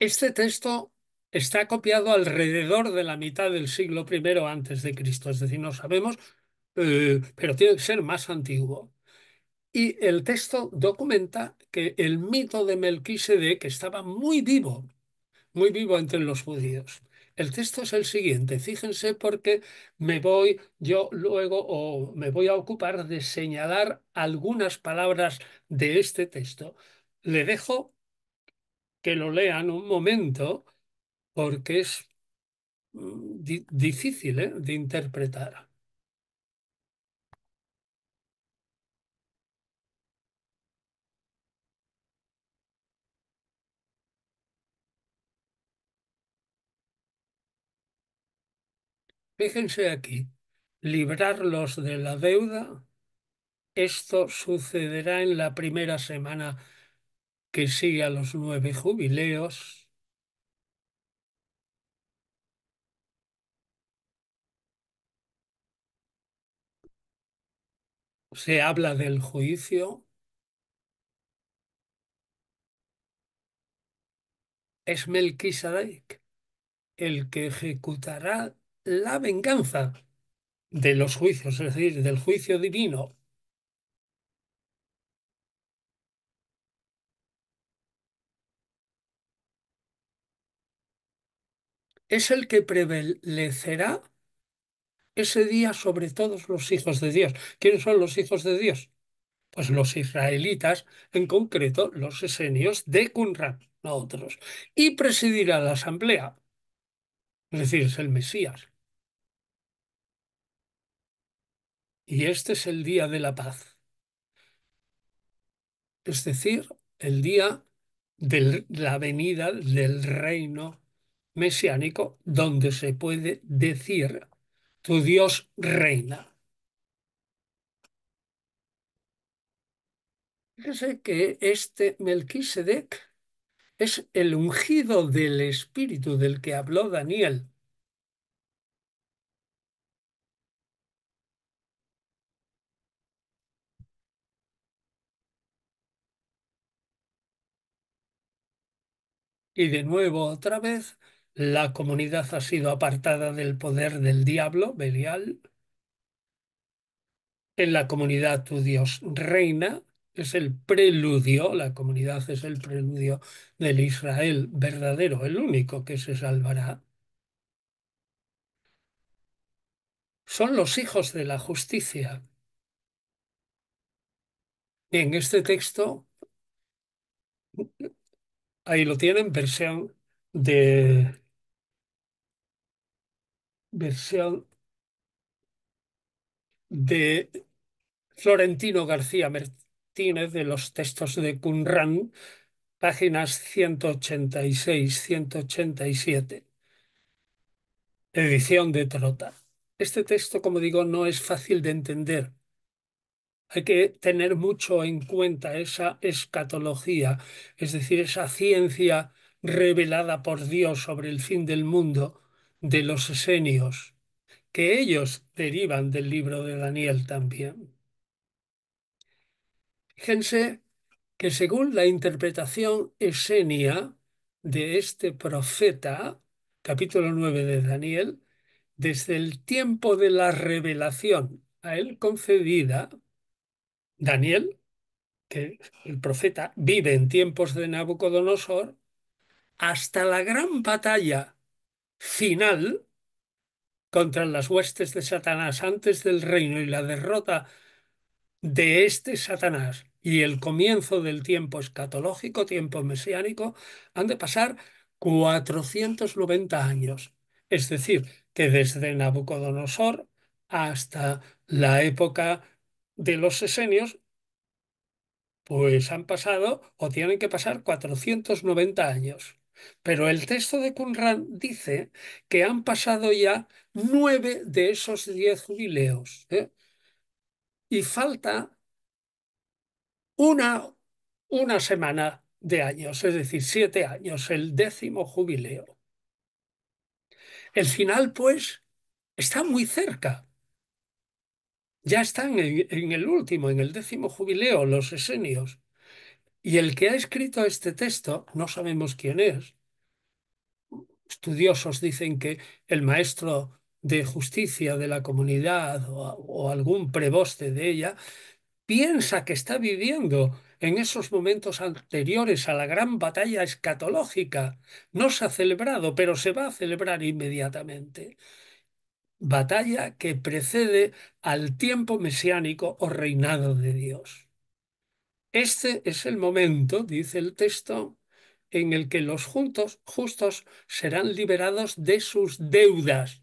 Este texto está copiado alrededor de la mitad del siglo primero antes de Cristo, es decir, no sabemos, pero tiene que ser más antiguo. Y el texto documenta que el mito de Melquisedec estaba muy vivo entre los judíos. El texto es el siguiente, fíjense porque me voy yo luego o me voy a ocupar de señalar algunas palabras de este texto. Le dejo que lo lean un momento porque es difícil, de interpretar. Fíjense aquí, librarlos de la deuda. Esto sucederá en la primera semana que sigue a los 9 jubileos. Se habla del juicio. Es Melquisedec el que ejecutará la venganza de los juicios, es decir, del juicio divino. Es el que prevalecerá ese día sobre todos los hijos de Dios. ¿Quiénes son los hijos de Dios? Pues los israelitas, en concreto los esenios de Qumran, no otros. Y presidirá la asamblea, es decir, es el Mesías. Y este es el día de la paz, es decir, el día de la venida del reino mesiánico, donde se puede decir, tu Dios reina. Fíjese que este Melquisedec es el ungido del Espíritu del que habló Daniel. Y de nuevo, otra vez, la comunidad ha sido apartada del poder del diablo, Belial. En la comunidad tu Dios reina, es el preludio, la comunidad es el preludio del Israel verdadero, el único que se salvará. Son los hijos de la justicia. En este texto, ahí lo tienen, versión de Florentino García Martínez de los textos de Qumran, páginas 186, 187, edición de Trota. Este texto, como digo, no es fácil de entender. Hay que tener mucho en cuenta esa escatología, es decir, esa ciencia revelada por Dios sobre el fin del mundo de los esenios, que ellos derivan del libro de Daniel también. Fíjense que según la interpretación esenia de este profeta, capítulo 9 de Daniel, desde el tiempo de la revelación a él concedida, Daniel, que el profeta vive en tiempos de Nabucodonosor, hasta la gran batalla final contra las huestes de Satanás antes del reino y la derrota de este Satanás y el comienzo del tiempo escatológico, tiempo mesiánico, han de pasar 490 años. Es decir, que desde Nabucodonosor hasta la época de los esenios, pues han pasado o tienen que pasar 490 años. Pero el texto de Qumran dice que han pasado ya 9 de esos 10 jubileos, ¿eh? Y falta una, una semana de años, es decir, 7 años, el 10º jubileo. El final, pues, está muy cerca. Ya están en el último, en el 10º jubileo, los esenios. Y el que ha escrito este texto, no sabemos quién es, estudiosos dicen que el maestro de justicia de la comunidad o algún preboste de ella piensa que está viviendo en esos momentos anteriores a la gran batalla escatológica. No se ha celebrado, pero se va a celebrar inmediatamente. Batalla que precede al tiempo mesiánico o reinado de Dios. Este es el momento, dice el texto, en el que los justos serán liberados de sus deudas,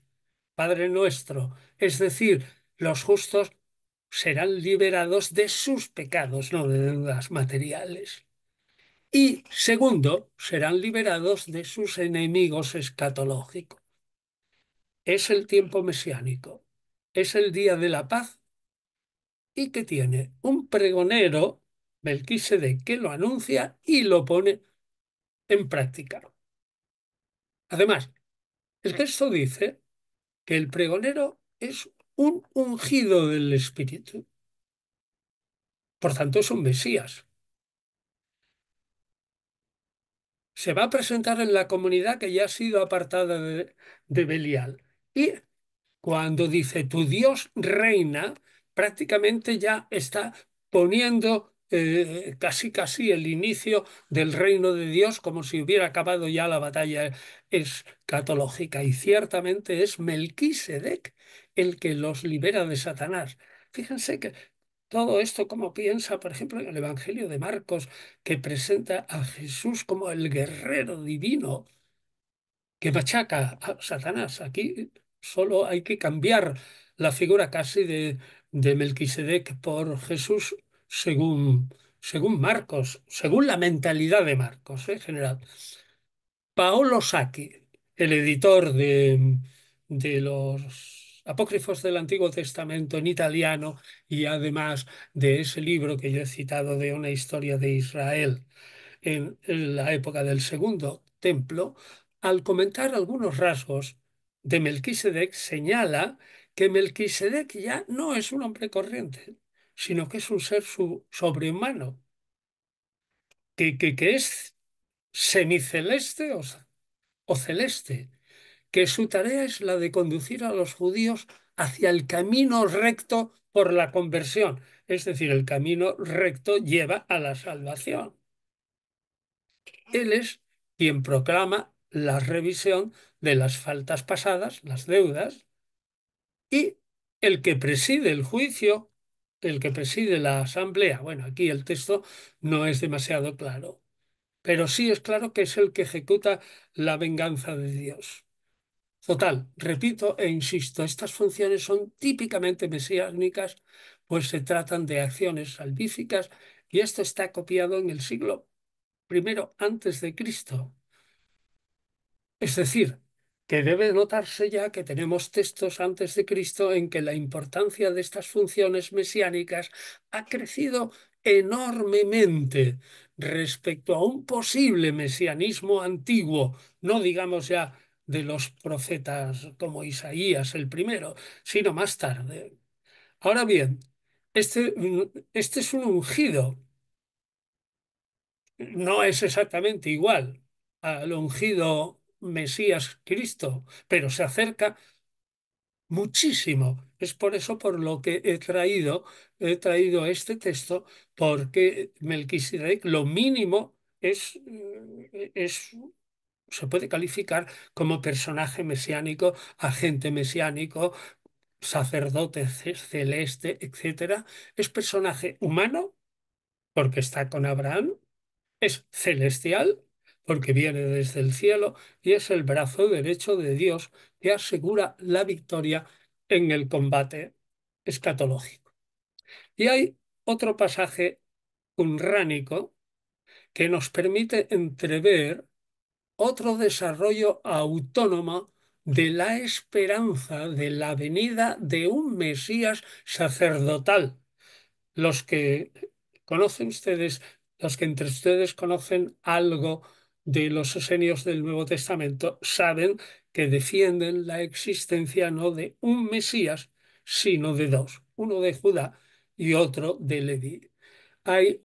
Padre nuestro. Es decir, los justos serán liberados de sus pecados, no de deudas materiales. Y segundo, serán liberados de sus enemigos escatológicos. Es el tiempo mesiánico, es el día de la paz y que tiene un pregonero, Melquisedec, que lo anuncia y lo pone en práctica. Además, el texto dice que el pregonero es un ungido del Espíritu, por tanto es un Mesías. Se va a presentar en la comunidad que ya ha sido apartada de Belial. Y cuando dice tu Dios reina, prácticamente ya está poniendo casi casi el inicio del reino de Dios como si hubiera acabado ya la batalla escatológica. Y ciertamente es Melquisedec el que los libera de Satanás. Fíjense que todo esto, como piensa, por ejemplo, en el Evangelio de Marcos, que presenta a Jesús como el guerrero divino que machaca a Satanás. Aquí solo hay que cambiar la figura casi de Melquisedec por Jesús según Marcos, según la mentalidad de Marcos, en general. Paolo Sacchi, el editor de los apócrifos del Antiguo Testamento en italiano y además de ese libro que yo he citado de una historia de Israel en la época del Segundo Templo, al comentar algunos rasgos de Melquisedec, señala que Melquisedec ya no es un hombre corriente, sino que es un ser sobrehumano, que es semiceleste o celeste, que su tarea es la de conducir a los judíos hacia el camino recto por la conversión, es decir, el camino recto lleva a la salvación. Él es quien proclama la revisión de las faltas pasadas, las deudas, y el que preside el juicio, el que preside la asamblea. Bueno, aquí el texto no es demasiado claro, pero sí es claro que es el que ejecuta la venganza de Dios. Total, repito e insisto, estas funciones son típicamente mesiánicas, pues se tratan de acciones salvíficas y esto está copiado en el siglo primero antes de Cristo. Es decir, que debe notarse ya que tenemos textos antes de Cristo en que la importancia de estas funciones mesiánicas ha crecido enormemente respecto a un posible mesianismo antiguo, no digamos ya de los profetas como Isaías el primero, sino más tarde. Ahora bien, este es un ungido, no es exactamente igual al ungido Mesías Cristo, pero se acerca muchísimo. Es por eso por lo que he traído este texto, porque Melquisedec lo mínimo se puede calificar como personaje mesiánico, agente mesiánico, sacerdote celeste, etcétera. Es personaje humano, porque está con Abraham, es celestial porque viene desde el cielo y es el brazo derecho de Dios que asegura la victoria en el combate escatológico. Y hay otro pasaje unránico que nos permite entrever otro desarrollo autónomo de la esperanza de la venida de un Mesías sacerdotal. Los que conocen ustedes, los que entre ustedes conocen algo de los esenios del Nuevo Testamento, saben que defienden la existencia no de un Mesías, sino de dos, uno de Judá y otro de Leví. Hay